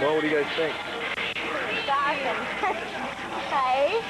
Well, what do you guys think? It's awesome. Hey?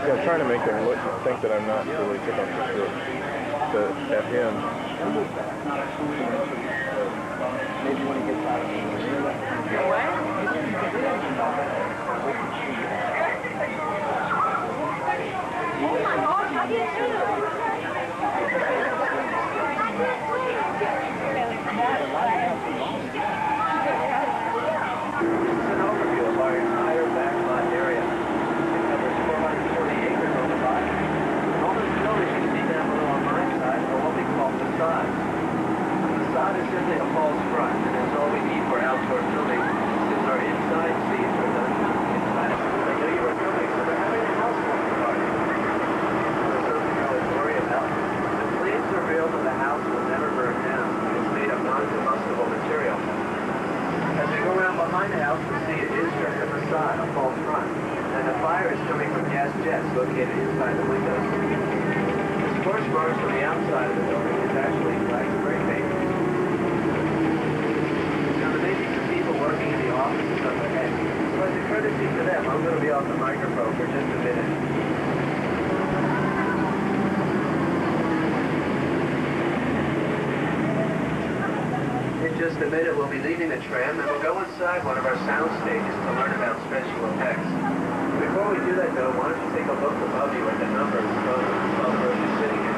Yeah, I'm trying to make them think that I'm not really picking up the at him. Maybe when he gets out of the Oh my gosh, how do you do? It's an overview of our entire backlot area. It covers 440 acres on the lot. All those buildings you see down below on my side are what we call facades. A facade is simply a false front, and that's all we need for outdoor filming, since our inside scenes are done inside. I knew you were filming, so they're having a housewarming party. There's something I would worry about. The flames are real, but the house will never burn down. It's made of non-combustible material. As we go around behind the house, we see it is just a facade, a false front, and the fire is coming from gas jets located inside the windows. The scorch marks from the outside of the building is actually black spray paint. Now there may be some people working in the offices up ahead, so as a courtesy to them, I'm going to be off the microphone for just a minute. In just a minute, we'll be leaving the tram, and we'll go inside one of our sound stages to learn about special effects. Before we do that, though, why don't you take a look above you at the numbers of the road you're sitting in.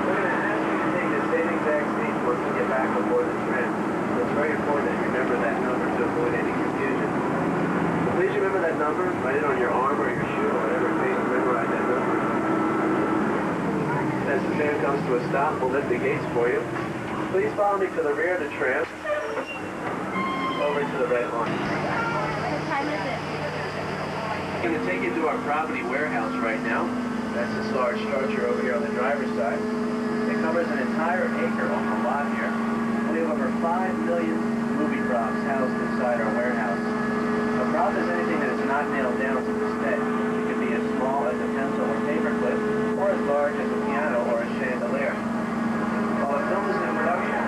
We're going to ask you to take the same exact seat once we get back aboard the tram. So it's very important that you remember that number to avoid any confusion. So please remember that number, write it on your arm or your shoe or whatever it takes to memorize that number. As the tram comes to a stop, we'll lift the gates for you. Please follow me to the rear of the tram, over to the red line. What time is it? I'm going to take you to our property warehouse right now. That's this large structure over here on the driver's side. It covers an entire acre on the lot here. We have over 5 million movie props housed inside our warehouse. A prop is anything that is not nailed down to the stead. It can be as small as a pencil or paperclip, or as large as a piano or a chandelier. While a film is in production,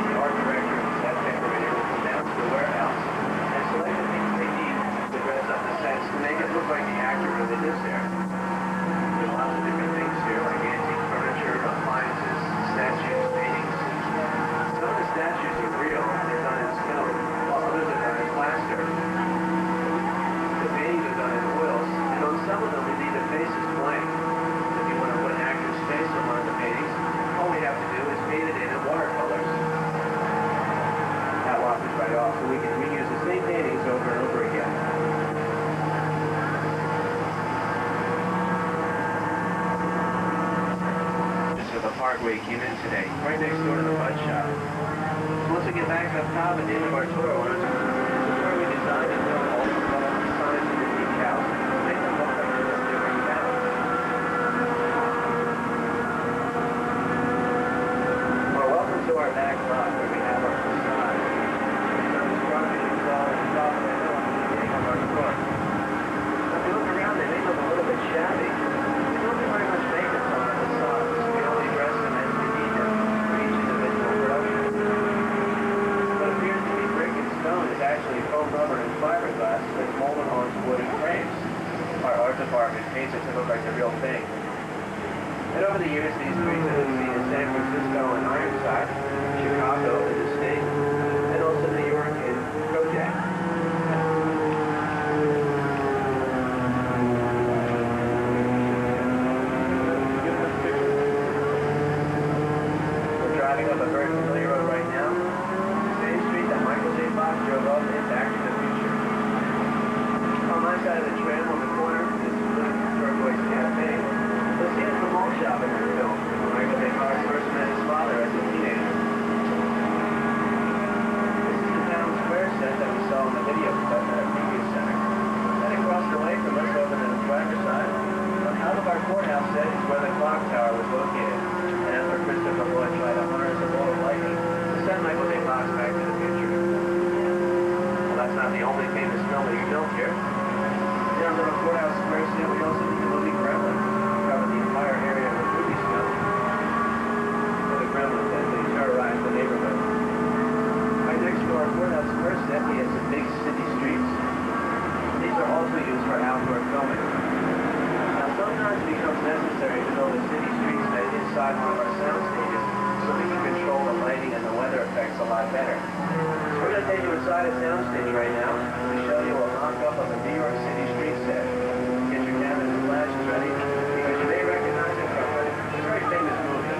the art director and set decorator will come down to the warehouse and select the things they need to dress up the sets to make it look like the actor really lives there. There are lots of different things here, like antique furniture, appliances, statues, paintings. Some of the statues are real, they're done in stone. Others are done in plaster. The paintings are done in oils, and on some of them we leave the faces blank. If you want to put an actor's face on one of the paintings, all we have to do is paint it in watercolors. That washes right off, so we can reuse the same paintings over and over again. This is the park where we came in today, right next door to the bud shop. So once we get back up top at the end of our tour, I want to where we designed and built all the signs and the decals to make them look like they're in different towns. To our back lot where we have our facade. We've done look like the real thing. And over the years, these streets have been seen in San Francisco and Ironside, Chicago in the state, and also New York in Kojak. We're driving up a very familiar road right now. The same street that Michael J. Fox drove up in Back to the Future. On my side of the tram on the corner is the Turquoise Cafe. You'll see it from all shop in the film. Michael J. Fox first met his father as a teenager. This is the town square set that we saw in the video clip at our previous center. Then across the way from us over to the driver's side, on top of our courthouse set is where the clock tower was located. And that's where Christopher Lloyd tried to harness a bolt of lightning to send Michael J. Fox back to the future. Well, that's not the only famous film that he filmed here. Here on the courthouse square set, we also did the movie Gremlins. Covered the entire area of the movie snow. For the Gremlins as they terrorized the neighborhood. Right next to our courthouse square set, we have some big city streets. These are also used for outdoor filming. Now, sometimes it becomes necessary to build a city streetscape inside one of our sound stages so we can control the lighting and the weather effects a lot better. So we're going to take you inside a sound stage right now to show you a mock-up of a New York City street set. Get your cameras and flashes ready, because you may recognize it from a very famous movie.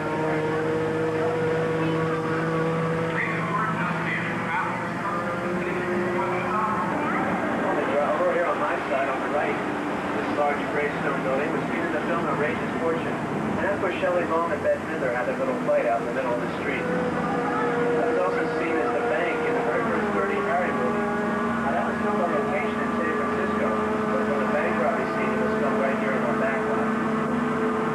Over here on my side, on the right, this large gray stone building was seen in the film A Rage's Fortune. And that's where Shelley Long and Bette Midler had their little fight out in the middle of the street. That was also seen as the bank in the very first Dirty Harry movie. Now that was filmed on location in San Francisco, but for the bank robbery scene, it was filmed right here in our back lot.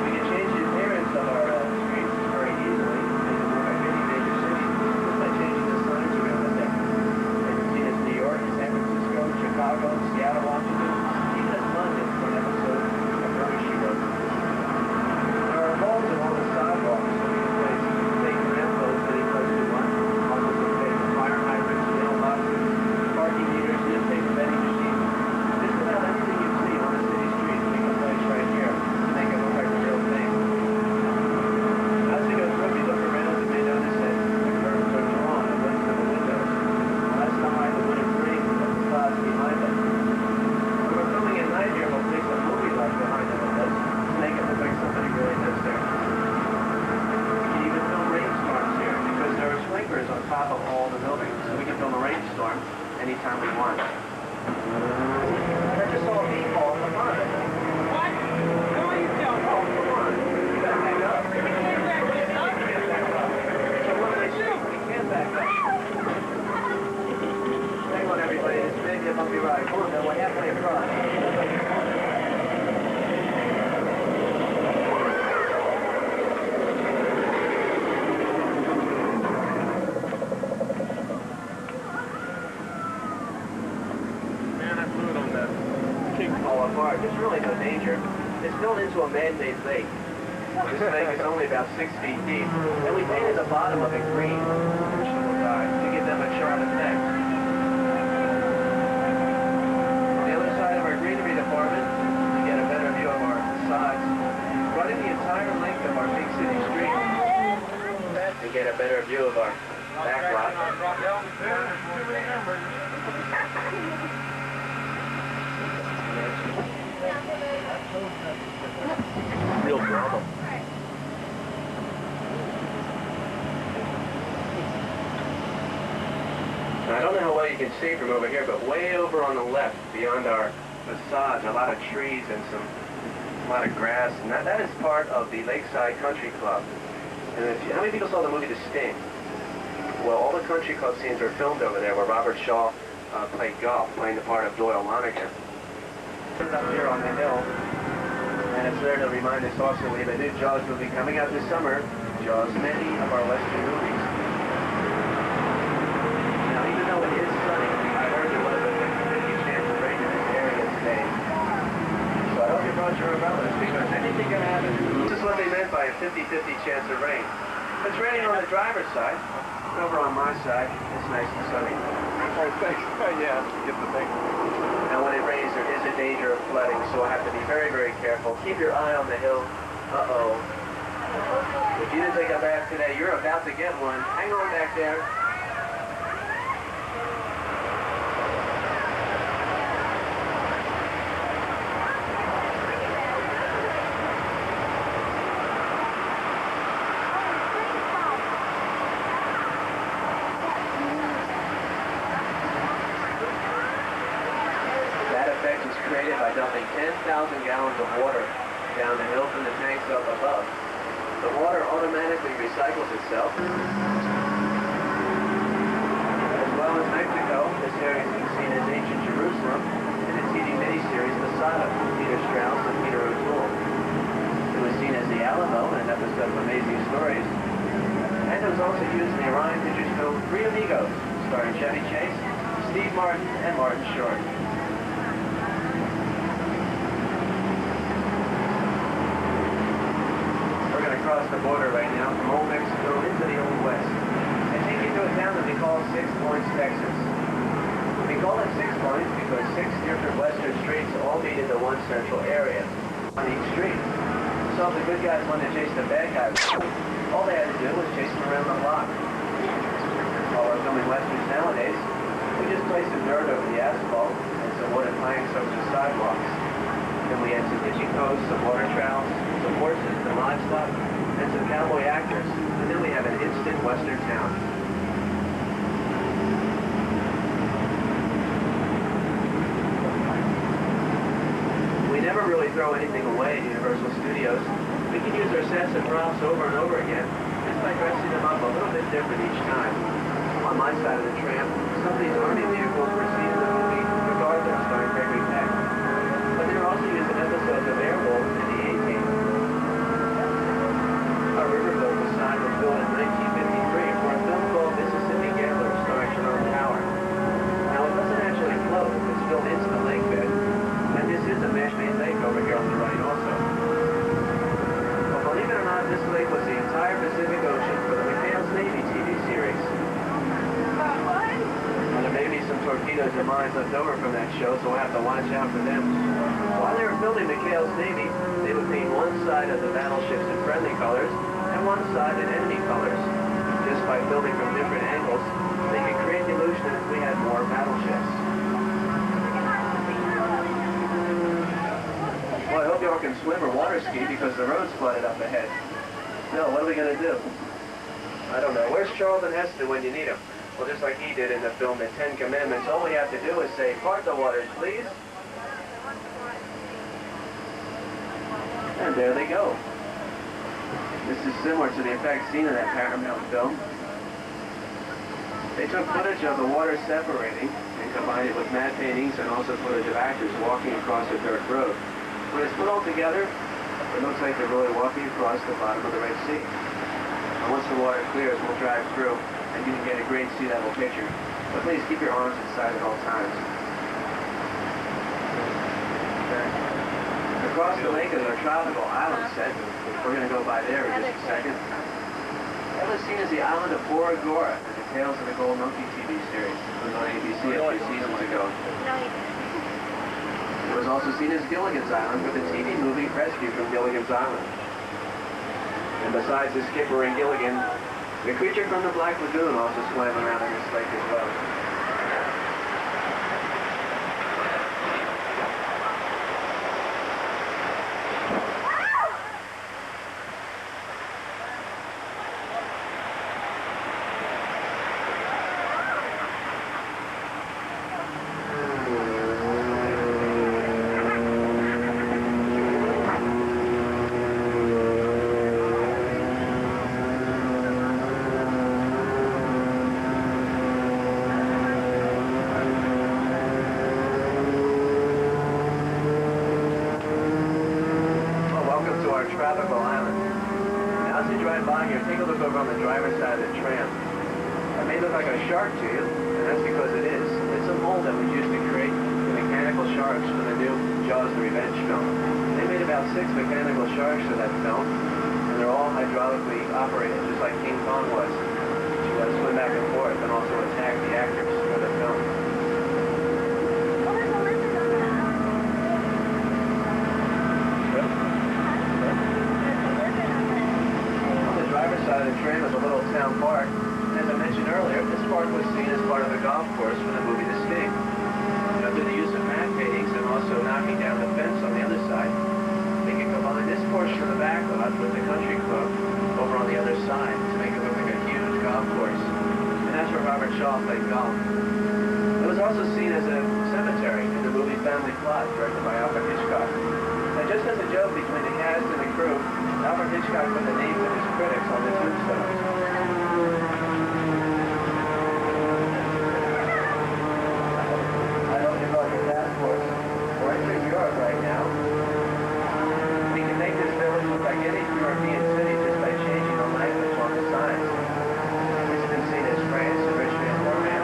We can change the appearance of our streets very easily, and look like any major city, just by changing the signs around the thing. They can see as New York, San Francisco, Chicago, Seattle, Washington, even as London for an episode of Murder, She Wrote. There are holes along the sidewalks, so we can place fake lamp posts any close to one. Also some fake fire hydrants, mailboxes, parking meters, newspaper vending machines. Just about anything you see on a city street, we can place right here to make it look like the real thing. As we go through, we look around and may notice that the curtains are drawn and linked to the windows. Well, that's to hide the wooden frames of the facades behind them. When we're filming at night here, we'll place a movie light behind the windows to make it look like somebody really lives there. We can even film rainstorms here because there are sprinklers on top of all the buildings, so we can film a rainstorm anytime we want. I just saw a bee call. Come on. What? No, you don't. Oh, come on. You gotta back up. You can't back up. It's a one-way street. You can't back up. Hang on, everybody. This may be a bumpy ride. Come on, then. We're halfway across. Man, I blew it on that king. Fall apart. There's really no danger. It's built into a man-made lake. This lake is only about 6 feet deep, and we painted the bottom of it green, vegetable dye, to give them a charred effect. On the other side of our greenery department, to get a better view of our facades, running the entire length of our big city street, to get a better view of our back lot. Real drama. Now, I don't know how well you can see from over here, but way over on the left, beyond our facades, a lot of trees and a lot of grass, and that is part of the Lakeside Country Club. And how many people saw the movie The Sting? Well, all the country club scenes were filmed over there, where Robert Shaw played golf, playing the part of Doyle Lonergan. Up here on the hill, and it's there to remind us also we have a new Jaws movie coming out this summer. Jaws, many of our Western movies. Now, even though it is sunny, I heard there was a 50-50 chance of rain in this area today. So I hope you brought your umbrellas, because anything can happen. This is what they meant by a 50-50 chance of rain. But it's raining on the driver's side. Over on my side, it's nice and sunny. Oh, thanks. Yeah, get the thing. Now when it rains, there is a danger of flooding, so I have to be very, very careful. Keep your eye on the hill. Uh-oh. If you didn't take a bath today, you're about to get one. Hang on back there. Created by dumping 10,000 gallons of water down the hill from the tanks up above. The water automatically recycles itself. As well as Mexico, this area is seen as ancient Jerusalem in the TV miniseries Masada, Peter Strauss and Peter O'Toole. It was seen as the Alamo in an episode of Amazing Stories. And it was also used in the Orion Pictures film Three Amigos, starring Chevy Chase, Steve Martin, and Martin Short. Across the border right now from Old Mexico into the Old West. And take you to a town that we call Six Points, Texas. We call it Six Points because 6 different western streets all meet into one central area on each street. So if the good guys wanted to chase the bad guys, all they had to do was chase them around the block. All our filming westerns nowadays, we just place some dirt over the asphalt and some wooden planks over the sidewalks. Then we add some hitching posts, some water troughs, some horses, some livestock, and some cowboy actors, and then we have an instant western town. We never really throw anything away at Universal Studios. We can use our sets and props over and over again, just by dressing them up a little bit different each time. On my side of the tram, some of these Army vehicles were seen in the movie The Garden, starring Gregory Peck. But they were also used in episodes of Airwolf in the A-Team. Our riverboat sign was built in 1953 for a film called Mississippi Gambler, starring Jerome Tower. Now it doesn't actually float, it's built into the lake bed, and this is a man-made lake over here on the right also. But believe it or not, this lake was the entire Pacific Ocean for the McHale's Navy TV series. Now there may be some torpedoes and mines left over from that show, so we'll have to watch out for them. While they were building McHale's Navy, they would paint one side of the battleships in friendly colors and one side in enemy colors. Just by filming from different angles, they could create the illusion that we had more battleships. Well, I hope y'all can swim or water ski because the road's flooded up ahead. No, what are we going to do? I don't know. Where's Charlton Heston when you need him? Well, just like he did in the film The 10 Commandments, all we have to do is say, "Part the waters, please." And there they go. This is similar to the effects seen in that Paramount film. They took footage of the water separating and combined it with matte paintings and also footage of actors walking across a dirt road. When it's put all together, it looks like they're really walking across the bottom of the Red Sea. And once the water clears, we'll drive through and you can get a great sea-level picture. But please keep your arms inside at all times. Across the lake is our tropical island set. We're going to go by there in just a second. That was seen as the island of Bora Bora in the Tales of the Gold Monkey TV series. It was on ABC a few seasons ago. It was also seen as Gilligan's Island for the TV movie Rescue from Gilligan's Island. And besides the skipper and Gilligan, the creature from the Black Lagoon also swam around in this lake as well. Tropical island. Now as you drive by here, take a look over on the driver's side of the tram. It may look like a shark to you, and that's because it is. It's a mold that was used to create the mechanical sharks for the new Jaws the Revenge film. They made about 6 mechanical sharks for that film, and they're all hydraulically operated, just like King Kong was. You got to swim back and forth and also attack the actors for the film. On the driver's side of the Tram is a little town park. As I mentioned earlier, this park was seen as part of the golf course for the movie The Sting. Through the use of matte paintings and also knocking down the fence on the other side, they can combine this portion of the back lot with the country club over on the other side to make it look like a huge golf course. And that's where Robert Shaw played golf. It was also seen as a cemetery in the movie Family Plot, directed by Alfred Hitchcock. And just as a joke between the cast and the crew, Alfred Hitchcock put the names of his critics on the tombstones. Right now. We can make this village look like any European city just by changing the language on the signs. It's been seen as France, originally as Norman,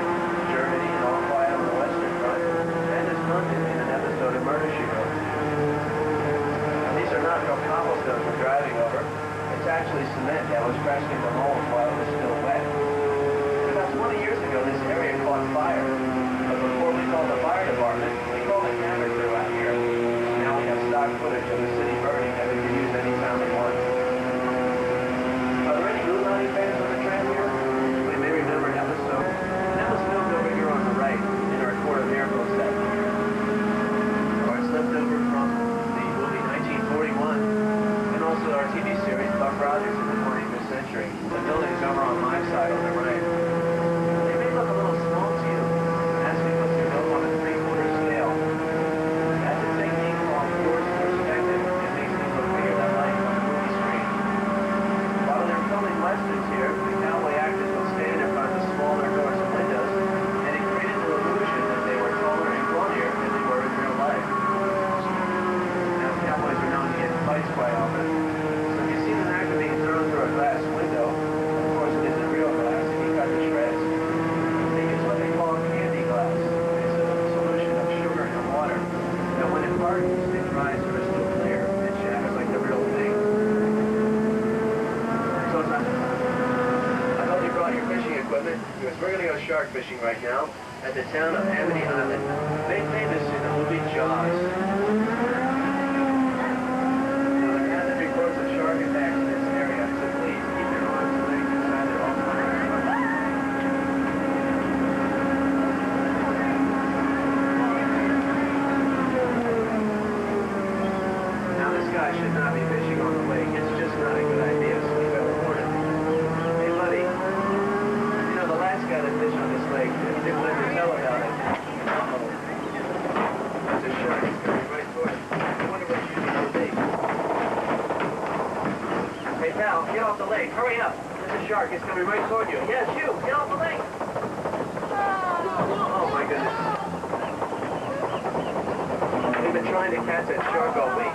Germany, and All Quiet on the Western Front, and as London in an episode of Murder, She Wrote. Now, these are not real cobblestones we're driving over. It's actually cement that was pressed into mold while it was still wet. And about 20 years ago, this area caught fire. But before we called the fire department, we called a camera crew out here. Now we have stock footage of the city burning that we can use anytime we want. Are there any Moonlighting fans on the Tram here? We may remember an episode. And that was filmed over here on the right in our Court of Miracles set. Or it's left over from the movie 1941 and also our TV series Buck Rogers in the 25th century. The building's over on my side on the right. They may look a little small to you. That's because they're built on a 3/4 scale. That's a technique called forced perspective. It makes things look bigger than life on the movie screen. While they're filming westerns here, the cowboy actors will stand in front of the smaller doors and windows, and it created the illusion that they were taller and brawnier than they were in real life. Now, cowboys are known to get in fights quite often, so if you see an actor being thrown through a glass window, of course it isn't real glass, and he cut to shreds. They use what they call candy glass. It's a solution of sugar and water. Now, when it hardens, it dries crystal clear and shatters like the real thing. So I hope you brought your fishing equipment, because we're going to go shark fishing right now at the town of Amity Island, made famous in the movie Jaws. Now, there have been reports of shark attacks in this area, so please keep your arms and legs inside at all times. Now, this guy should not be fishing on the lake. It's just not a good idea, so we better warn him. Hey, buddy, you know, the last guy that fished on this lake didn't let me tell about it. Uh-oh. That's a shark. He's coming right toward him. I wonder what you do to bait. Hey, pal, get off the lake. Hurry up. There's a shark. It's coming right toward you. Yes, you. Get off the lake. Oh, my goodness. We've been trying to catch that shark all week.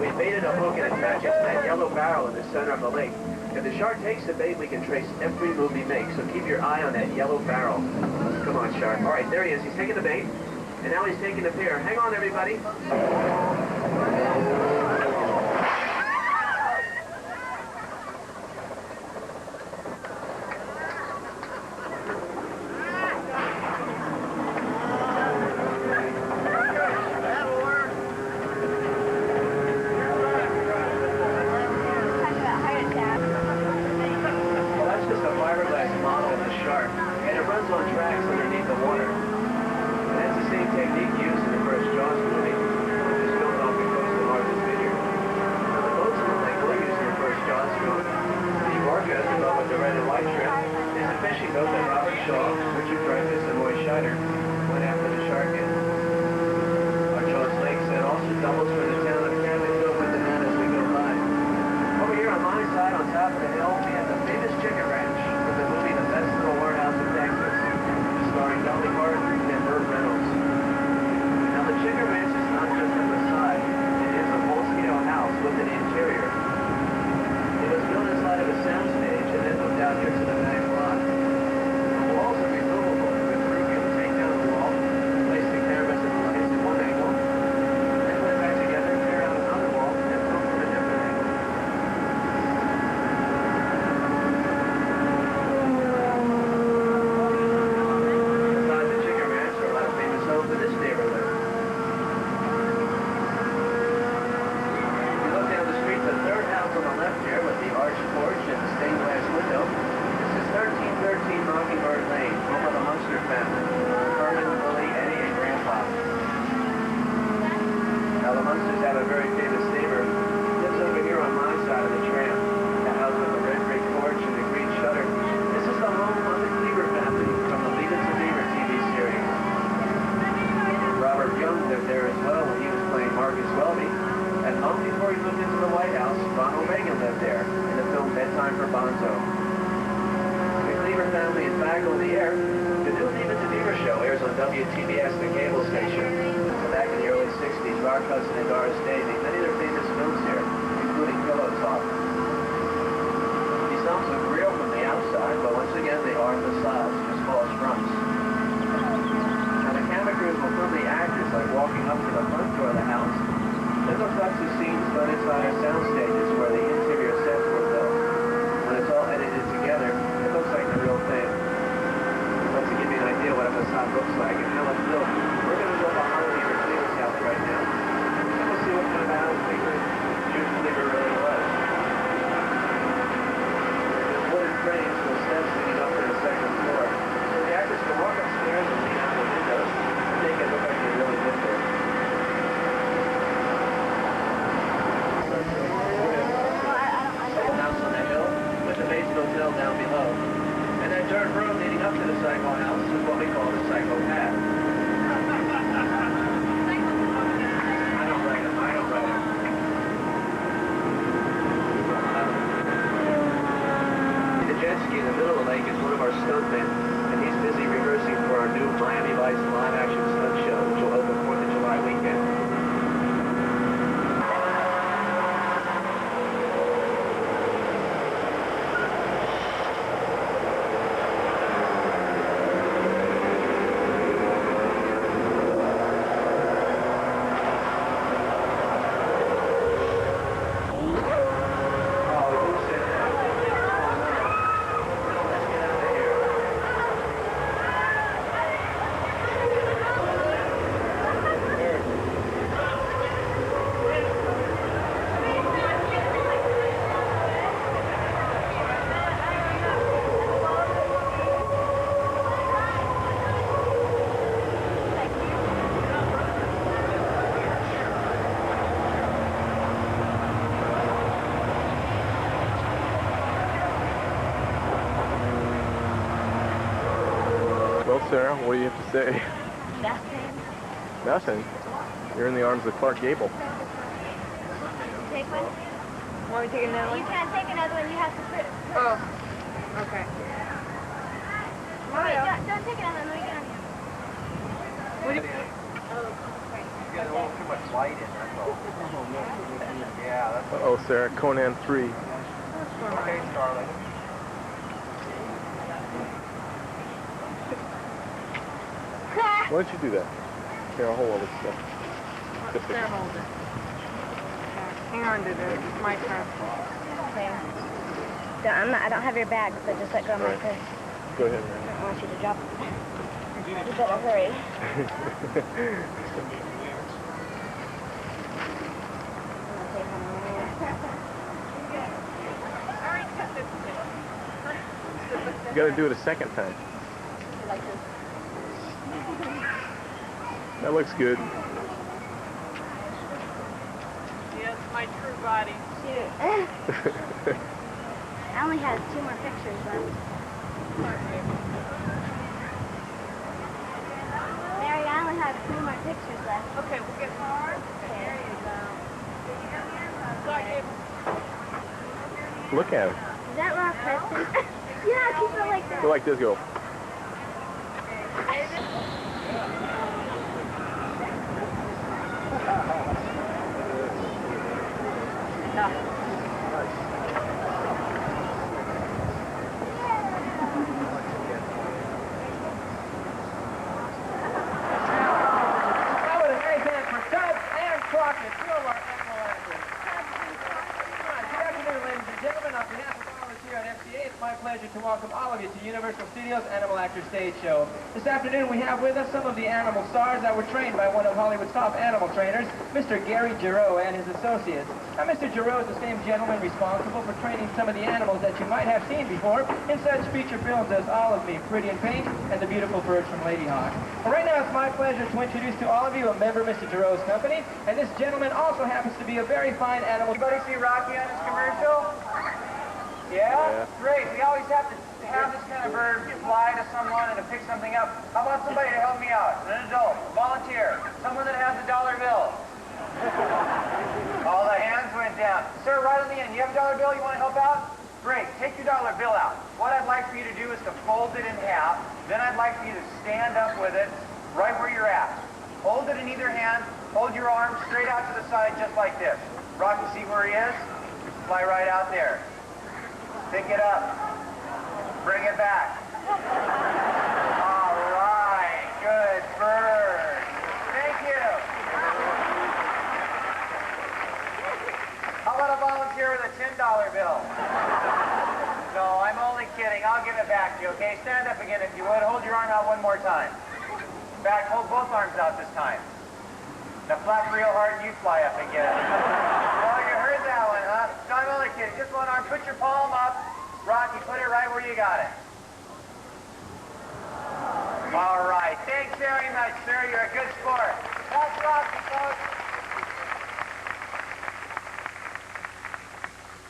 We baited a hook and attached it to that yellow barrel in the center of the lake. If the shark takes the bait, we can trace every move he makes, so keep your eye on that yellow barrel. Come on, shark. All right, there he is. He's taking the bait, and now he's taking the pier. Hang on, everybody. time for Bonzo. The Cleaver family is back on the air. The new Leave It to Beaver show airs on WTBS, the cable station. Back in the early 60s, Rock Hudson and Doris Day made many of their famous films here, including Pillow Talk. These songs look real from the outside, but once again they are facades, just false fronts. Now the camera crews will film the actors like walking up to the front door of the house. It looks like the scenes done inside our sound stages where the interior sets were built. When it's all edited together, it looks like the real thing. But to give you an idea what a facade looks like and how it's built, we're going to go behind the Mercedes house right now, and we'll see what kind of house Jude Cleaver really was. There's wooden frames with steps leading up to the second floor, so the actors can walk upstairs and lean out the windows and make it look like they really lived there. House on the hill with the base hotel down below. And that dirt road leading up to the Psycho house is what we call the Psycho Path. I don't write them. The jet ski in the middle of the lake is one of our stuntmen, and he's busy rehearsing for our new Miami Vice live-action stunt show, which will open 4th of July weekend. Well, Sarah, what do you have to say? Nothing. Nothing. You're in the arms of Clark Gable. Take one? Want me to take another one? You can't take another one. You have to put. Oh, okay. Wait, don't take another one. Let me get on you. What do you... Oh, right. You got a little too much light in, that's all. Yeah, that's Uh-oh, Sarah. Conan 3. okay, Starling. Why don't you do that? Here, I'll hold all this stuff. There, hold it. Hang on to this. It's my turn. Okay. I don't have your bag, so just let go of my Right. purse. Go ahead, I man. don't want you to drop it. You better hurry. You gotta do it a second time. Like this. That looks good. Yes, my true body. Shoot. I only have 2 more pictures left. Mary, I only have 2 more pictures left. Okay, we'll get hard. There you Look at it. Is that Rock Hudson? Yeah, keep it like that. Go like this, go. How about a nice hand for Tubbs and Crockett, 2 of our animal actors. Good afternoon, ladies and gentlemen. On behalf of all of us here at FCA, it's my pleasure to welcome all of you to Universal Studios Animal Actor Stage Show. This afternoon, we have with us some of the animal stars that were trained by one of Hollywood's top animal trainers, Mr. Gary Giroux and his associates. Now, Mr. Giroux is the same gentleman responsible for training some of the animals that you might have seen before in such feature films as All of Me, Pretty in Pink, and The Beautiful Birds from Lady Hawk. Well, right now, it's my pleasure to introduce to all of you a member of Mr. Giroux's company, and this gentleman also happens to be a very fine animal. Anybody see Rocky on this commercial? Yeah? Great. We always have to have this kind of bird fly to someone and to pick something up. How about somebody to help me out? An adult, volunteer, someone that has a dollar bill. All the hands went down. Sir, right on the end, you have a dollar bill? You want to help out? Great. Take your dollar bill out. What I'd like for you to do is to fold it in half. Then I'd like for you to stand up with it right where you're at. Hold it in either hand. Hold your arm straight out to the side just like this. Rocky, see where he is? Fly right out there. Pick it up. Bring it back. All right. Good bird. Thank you. How about a volunteer with a $10 bill? No, I'm only kidding. I'll give it back to you, okay? Stand up again if you would. Hold your arm out one more time. Back, hold both arms out this time. Now flap real hard and you fly up again. Oh, you heard that one, huh? No, I'm only kidding. Just one arm. Put your palm up. Rocky, put it right where you got it. All right. Thanks very much, sir. You're a good sport. That's Rocky, folks.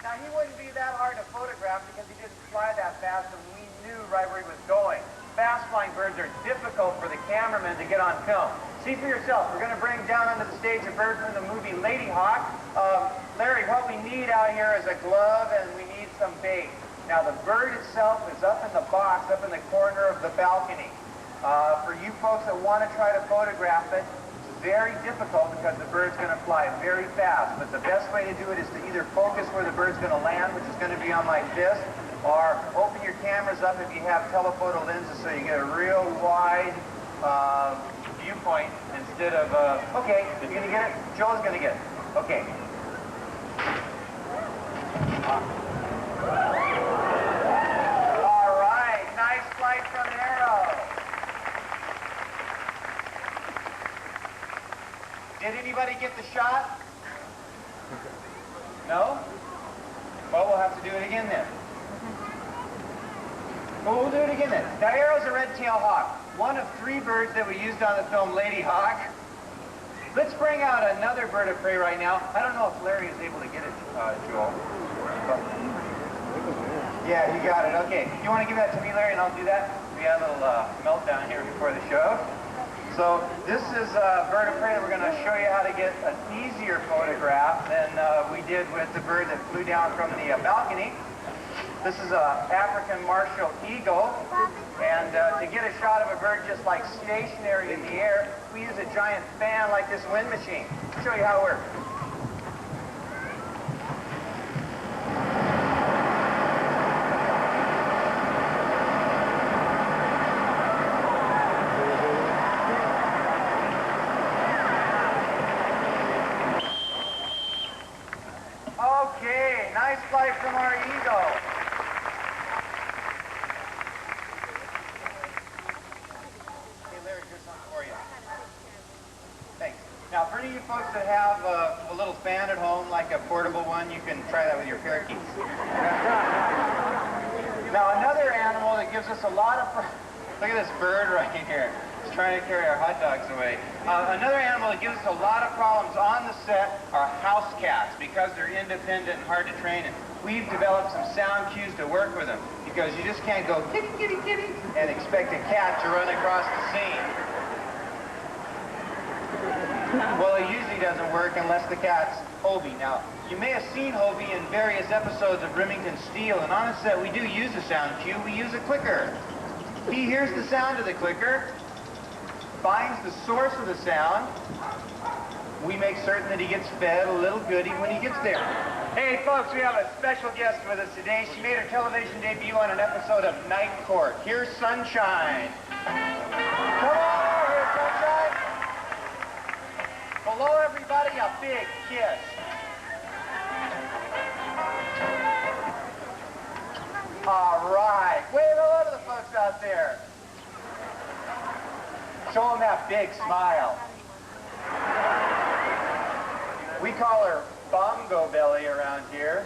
Now, he wouldn't be that hard to photograph because he didn't fly that fast and we knew right where he was going. Fast-flying birds are difficult for the cameraman to get on film. See for yourself. We're going to bring down onto the stage a bird from the movie Lady Hawk. Larry, what we need out here is a glove and we need some bait. Now, the bird itself is up in the box, up in the corner of the balcony. For you folks that want to try to photograph it, it's very difficult because the bird's going to fly very fast. But the best way to do it is to either focus where the bird's going to land, which is going to be on like this, or open your cameras up if you have telephoto lenses so you get a real wide viewpoint instead of, okay, you're going to get it? Joel's going to get it. Okay. All right, nice flight from Arrow. Did anybody get the shot? No? Well, we'll have to do it again then. Well, we'll do it again then. Now, Arrow's a red-tailed hawk, one of 3 birds that we used on the film Lady Hawk. Let's bring out another bird of prey right now. I don't know if Larry is able to get it, Joel. But yeah, you got it. Okay. You want to give that to me, Larry, and I'll do that? We had a little meltdown here before the show. So this is a bird of prey that we're going to show you how to get an easier photograph than we did with the bird that flew down from the balcony. This is an African martial eagle, and to get a shot of a bird just like stationary in the air, we use a giant fan like this wind machine. I'll show you how it works. Okay, nice flight from our eagle. Now, for any of you folks that have a little fan at home, like a portable one, you can try that with your parakeets. Now, another animal that gives us a lot of... Look at this bird right here. It's trying to carry our hot dogs away. Another animal that gives us a lot of problems on the set are house cats because they're independent and hard to train. And we've developed some sound cues to work with them because you just can't go kitty, kitty, kitty and expect a cat to run across the scene. Well, it usually doesn't work unless the cat's Hobie. Now, you may have seen Hobie in various episodes of Remington Steele, and on a set we do use a sound cue. We use a clicker. He hears the sound of the clicker, finds the source of the sound. We make certain that he gets fed a little goodie when he gets there. Hey, folks, we have a special guest with us today. She made her television debut on an episode of Night Court. Here's Sunshine. Come on over here, Sunshine. Below everybody, a big kiss. All right. Wave hello to the folks out there. Show them that big smile. We call her Bongo Belly around here.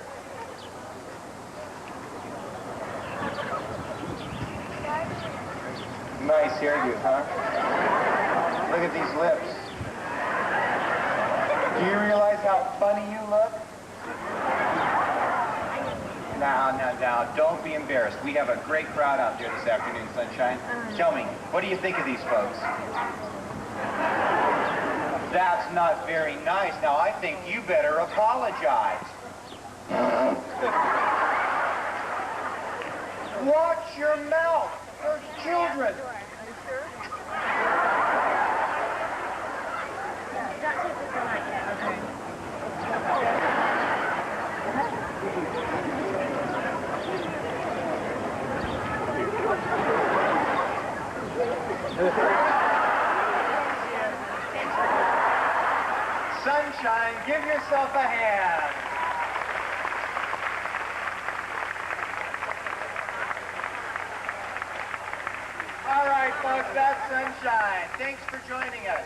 Nice hairdo, huh? Look at these lips. Do you realize how funny you look? Now, don't be embarrassed. We have a great crowd out there this afternoon, Sunshine. Tell me, what do you think of these folks? That's not very nice. Now, I think you better apologize. Watch your mouth. There's children. Are you sure? Don't take this one like that. Sunshine, give yourself a hand. All right, folks, that's Sunshine. Thanks for joining us.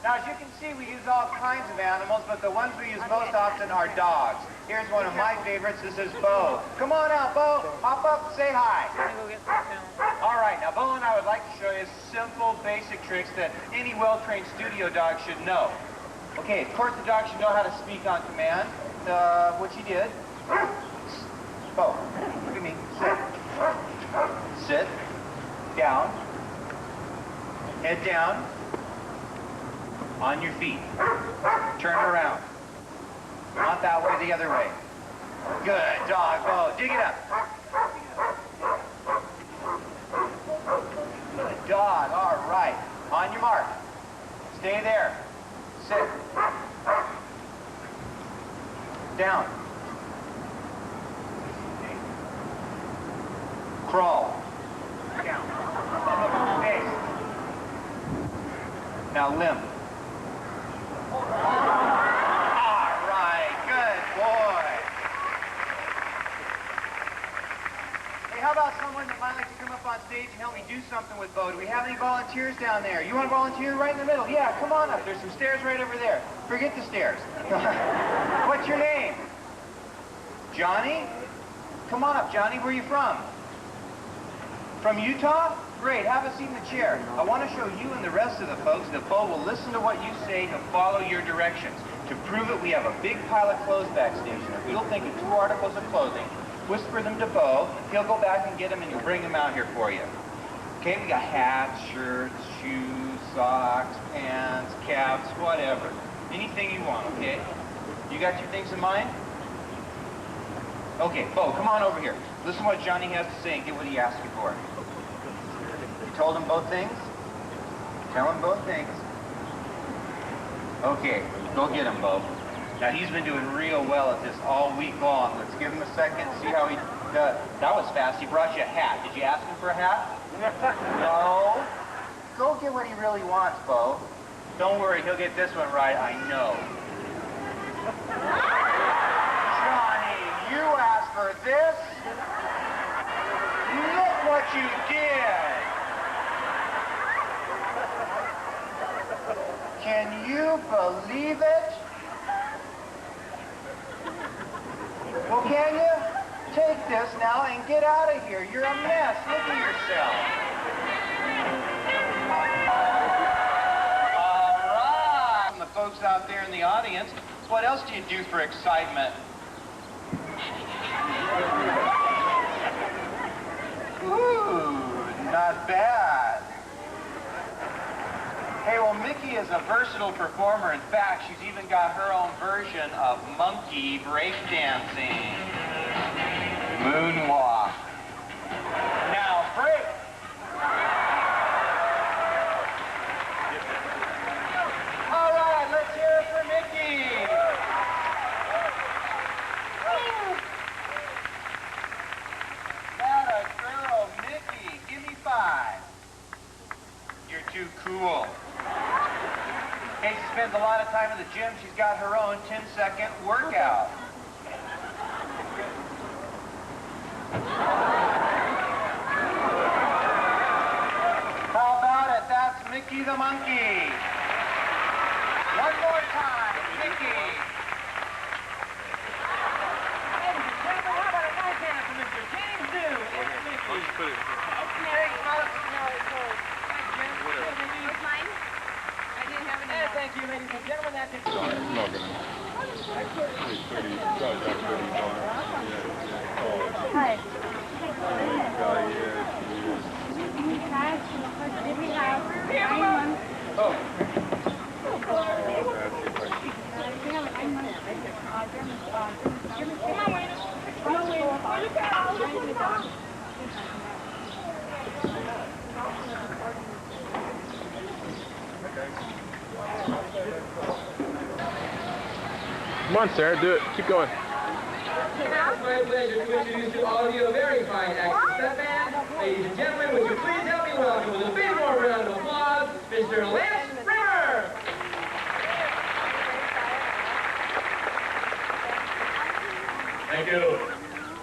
Now, as you can see, we use all kinds of animals, but the ones we use most often are dogs. Here's one of my favorites. This is Bo. Come on out, Bo. Hop up, say hi. All right, now, Bo and I would like to show you simple, basic tricks that any well-trained studio dog should know. Okay, of course, the dog should know how to speak on command, which he did. Bo, look at me. Sit. Sit. Down. Head down. On your feet. Turn around. Not that way, the other way. Good dog, Bo. Dig it up. Good dog. All right. On your mark. Stay there. Sit. Down. Crawl. Down. Face. Now limp. All right, good boy. Hey, how about someone that might like to come up on stage and help me do something with Bo? Do we have any volunteers down there? You want to volunteer right in the middle? Yeah, come on up. There's some stairs right over there. Forget the stairs. What's your name? Johnny? Come on up, Johnny. Where are you from? From Utah? Great, have a seat in the chair. I want to show you and the rest of the folks that Bo will listen to what you say to follow your directions. To prove it, we have a big pile of clothes backstage. If you'll think of 2 articles of clothing, whisper them to Bo, he'll go back and get them and he'll bring them out here for you. Okay, we got hats, shirts, shoes, socks, pants, caps, whatever. Anything you want, okay? You got your things in mind? Okay, Bo, come on over here. Listen to what Johnny has to say and get what he asked you for. You told him both things? Tell him both things. Okay, go get him, Bo. Now, he's been doing real well at this all week long. Let's give him a second, see how he does. That was fast. He brought you a hat. Did you ask him for a hat? No. Go get what he really wants, Bo. Don't worry, he'll get this one right, I know. Johnny, you asked for this? Look what you did! Can you believe it? Well, can you? Take this now and get out of here. You're a mess. Look at yourself. All right. And the folks out there in the audience, what else do you do for excitement? Ooh, not bad. Hey, well, Mickey is a versatile performer. In fact, she's even got her own version of monkey breakdancing. Moonwalk. Now, break. All right, let's hear it for Mickey. That a girl, Mickey. Give me 5. You're too cool. Hey, she spends a lot of time in the gym. She's got her own 10-second workout. How about it? That's Mickey the monkey. One more time, Mickey. Ladies and gentlemen, how about a nice hand for Mr. James Dew? It's Mickey. Where's mine? I didn't have any. Thank you, ladies and gentlemen. That's it. Hi. Oh. Come on, Sarah, do it. Keep going. It's my pleasure to introduce to all of you a very fine actor stuntman. Ladies and gentlemen, would you please help me welcome with a big more round of applause, Mr. Lance Rimmer. Thank you.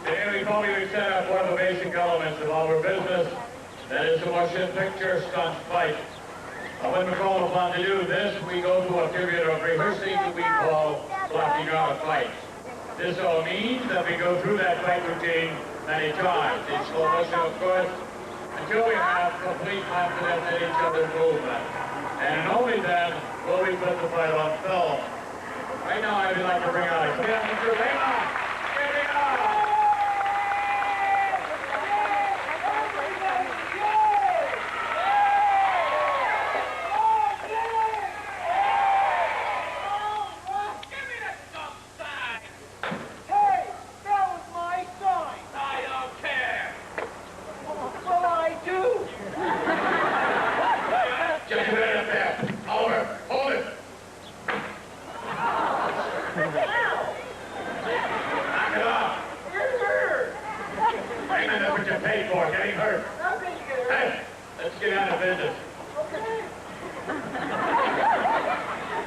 Today we call you to set up one of the basic elements of our business, that is the motion picture stunt fight. When we're called upon to do this, we go through a period of rehearsing that we call blocking out a fight. This all means that we go through that fight routine many times, in slow motion of course, until we have complete confidence in each other's movement. And only then will we put the fight on film. Right now I would like to bring out a Mr. Raymond!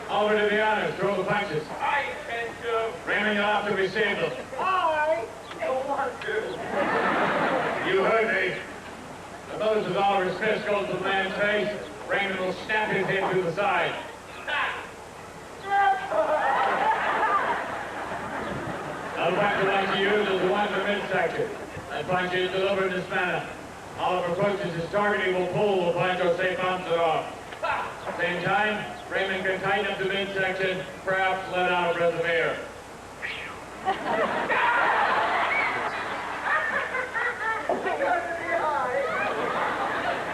Over to the honors, throw the punches. I intend to. Raymond, you'll have to receive them. I don't want to. You heard me. If those with Oliver's fist goes to the man's face, Raymond will snap his head to the side. Now the punch I'd like to use is the one in the midsection. That punch is delivered in this manner. Oliver approaches his target, he will pull the punch or say bounce it off. At the same time, Raymond can tighten up the midsection, perhaps let out a breath of air.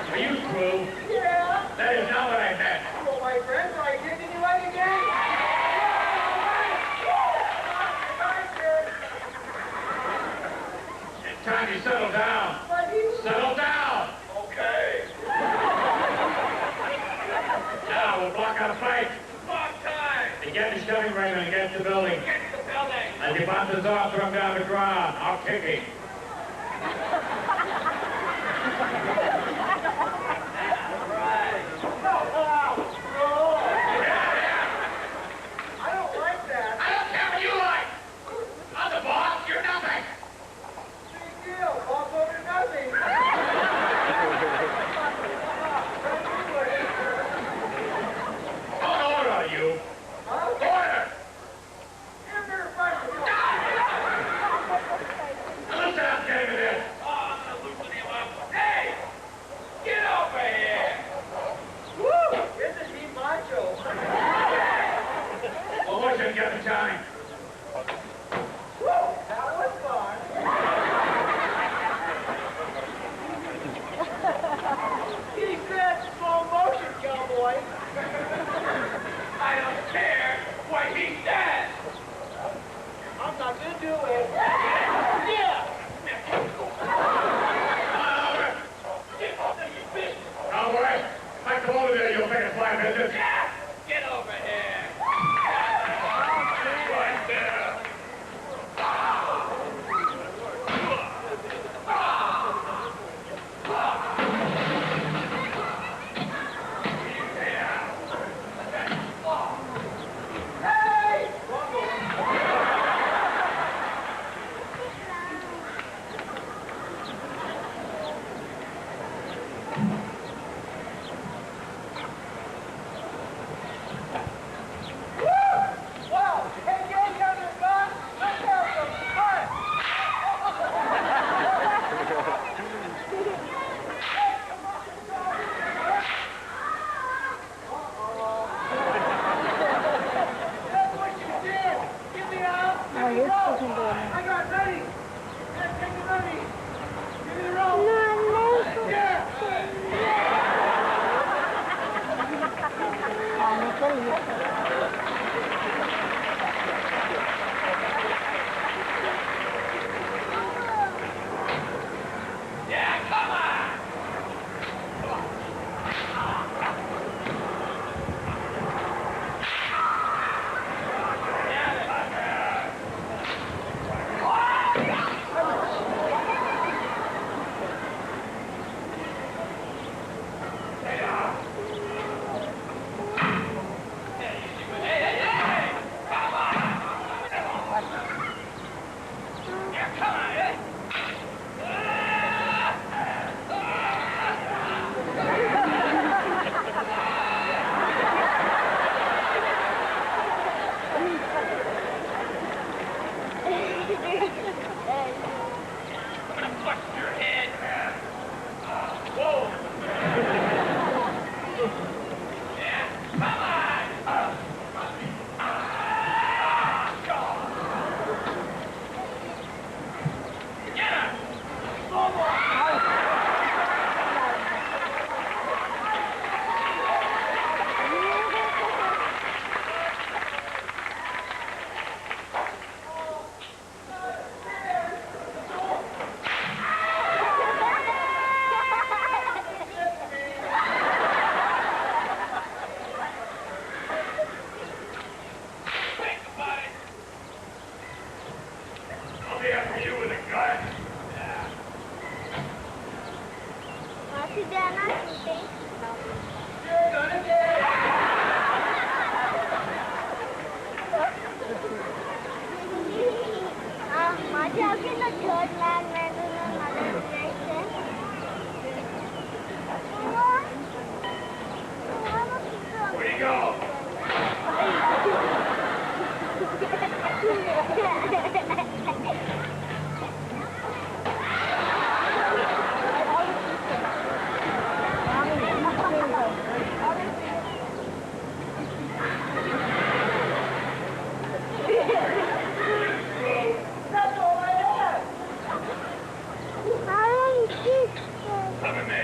Are you through? Yeah. That is not what I meant. Well, my friends, are you kicking you right again? It's time you settle down. Settle down. Okay. Now we'll block out a fight. Block time. Again, he's shoving Raymond against the building. Get to the building. As he bounces off, throw him down to the ground. I'll kick him. I don't like that. I don't care what you like. I'm the boss. You're nothing. Big deal. Boss over nothing. An order on you. Order. Listen up, David. This. I'm gonna loosen him up. Hey! Get over here! Woo! Isn't he macho? Well, what should get the time? Woo! That was fun. He said slow motion, cowboy. I don't care what he says. I'm not gonna do it. Yeah! All right. If I come over there, you'll make a fly business. Yeah! Get over here! Right there. Hey! Wow! Hey, gang, you have your gun? Let's have some fun! That's what you did! Give me out! Oh, you're fucking doing it. I got ready! Yeah, take the money! Give me the rope! No, no. Yeah! See, they're not sleeping. You're gonna get it. Marty, how can the third man went in another direction? Where you go? Come with me.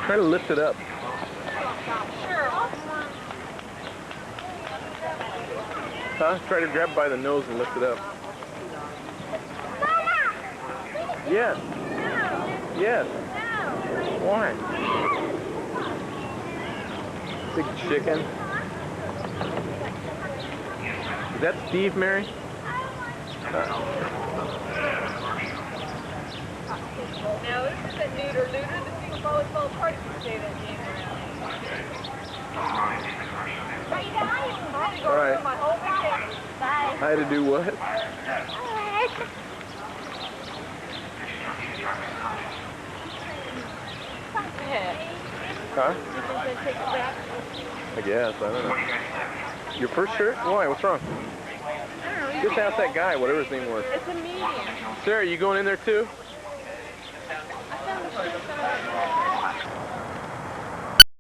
Try to lift it up. Huh? Try to grab by the nose and lift it up. Yes. Yes. Why? Big chicken. Is that Steve, Mary? Now this is a neuter. volleyball party today that game around. All right. My whole weekend. Bye. I had to do what? Huh? I guess, I don't know. Your first shirt? Why? What's wrong? I don't know. Just ask that guy, whatever his name was. It's a medium. Sarah, you going in there too?